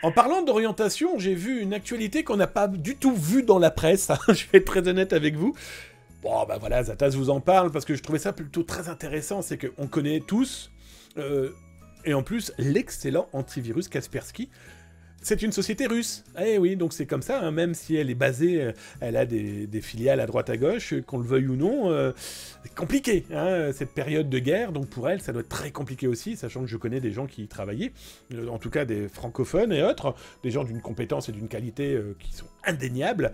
En parlant d'orientation, j'ai vu une actualité qu'on n'a pas du tout vue dans la presse, hein, je vais être très honnête avec vous. Bon, bah voilà, Zatas vous en parle, parce que je trouvais ça plutôt très intéressant, c'est qu'on connaît tous, et en plus, l'excellent antivirus Kaspersky. C'est une société russe. Eh oui, donc c'est comme ça, hein, même si elle est basée, elle a des filiales à droite à gauche, qu'on le veuille ou non, c'est compliqué, hein, cette période de guerre, donc pour elle, ça doit être très compliqué aussi, sachant que je connais des gens qui y travaillaient, en tout cas des francophones et autres, des gens d'une compétence et d'une qualité qui sont indéniables.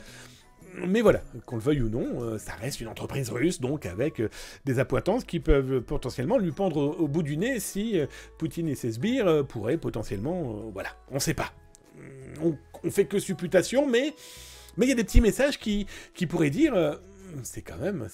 Mais voilà, qu'on le veuille ou non, ça reste une entreprise russe, donc avec des appointances qui peuvent potentiellement lui pendre au bout du nez si Poutine et ses sbires pourraient potentiellement... voilà, on sait pas. On fait que supputation, mais il y a des petits messages qui pourraient dire c'est quand même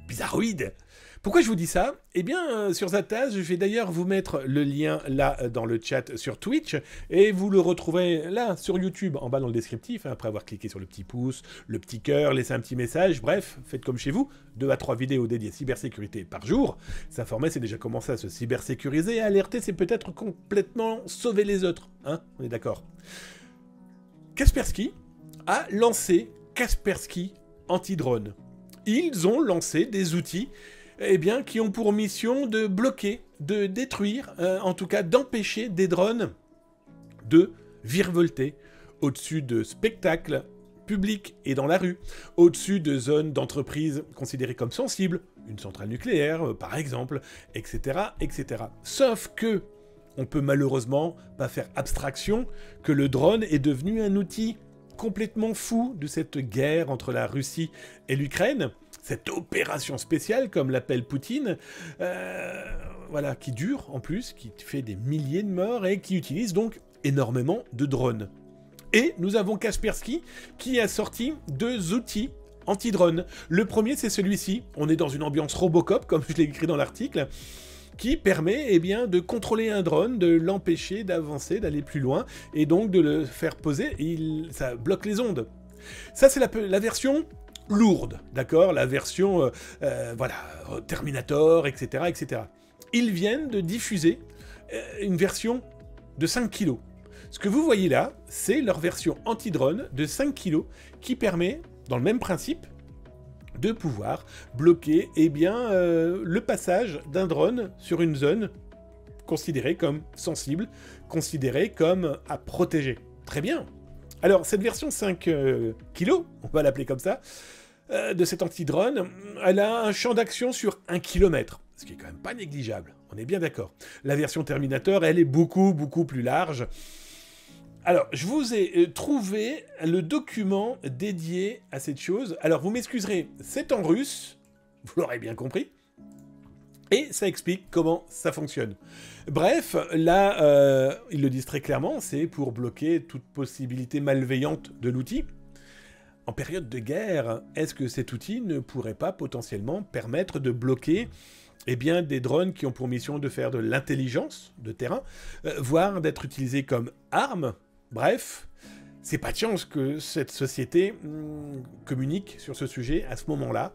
bizarroïde. Pourquoi je vous dis ça? Eh bien, sur Zatas, je vais d'ailleurs vous mettre le lien là dans le chat sur Twitch, et vous le retrouverez là sur YouTube, en bas dans le descriptif, hein, après avoir cliqué sur le petit pouce, le petit cœur, laissé un petit message, bref, faites comme chez vous, 2 à 3 vidéos dédiées cybersécurité par jour. S'informer, c'est déjà commencer à se cybersécuriser, et alerter, c'est peut-être complètement sauver les autres, hein, on est d'accord. Kaspersky a lancé Kaspersky Anti-Drone. Ils ont lancé des outils qui ont pour mission de bloquer, de détruire, en tout cas d'empêcher des drones de virevolter au-dessus de spectacles publics et dans la rue, au-dessus de zones d'entreprises considérées comme sensibles, une centrale nucléaire par exemple, etc., etc. Sauf que on peut malheureusement pas faire abstraction que le drone est devenu un outil complètement fou de cette guerre entre la Russie et l'Ukraine, cette opération spéciale, comme l'appelle Poutine, voilà, qui dure en plus, qui fait des milliers de morts et qui utilise donc énormément de drones. Et nous avons Kaspersky qui a sorti 2 outils anti-drones. Le premier, c'est celui-ci. On est dans une ambiance Robocop, comme je l'ai écrit dans l'article, qui permet de contrôler un drone, de l'empêcher d'avancer, d'aller plus loin, et donc de le faire poser, ça bloque les ondes. Ça, c'est la version lourde, d'accord? La version, voilà, Terminator, etc., etc. Ils viennent de diffuser une version de 5 kg. Ce que vous voyez là, c'est leur version anti-drone de 5 kg qui permet, dans le même principe, de pouvoir bloquer le passage d'un drone sur une zone considérée comme sensible, considérée comme à protéger. Très bien. Alors, cette version 5 kg, on va l'appeler comme ça, de cet anti-drone, elle a un champ d'action sur 1 km, ce qui est quand même pas négligeable, on est bien d'accord. La version Terminator, elle est beaucoup plus large. Alors, je vous ai trouvé le document dédié à cette chose. Alors, vous m'excuserez, c'est en russe, vous l'aurez bien compris, et ça explique comment ça fonctionne. Bref, là, ils le disent très clairement, c'est pour bloquer toute possibilité malveillante de l'outil. En période de guerre, est-ce que cet outil ne pourrait pas potentiellement permettre de bloquer des drones qui ont pour mission de faire de l'intelligence de terrain, voire d'être utilisés comme armes? Bref, c'est pas de chance que cette société communique sur ce sujet à ce moment-là.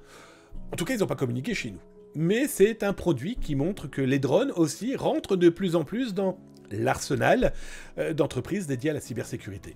En tout cas, ils n'ont pas communiqué chez nous. Mais c'est un produit qui montre que les drones aussi rentrent de plus en plus dans l'arsenal d'entreprises dédiées à la cybersécurité.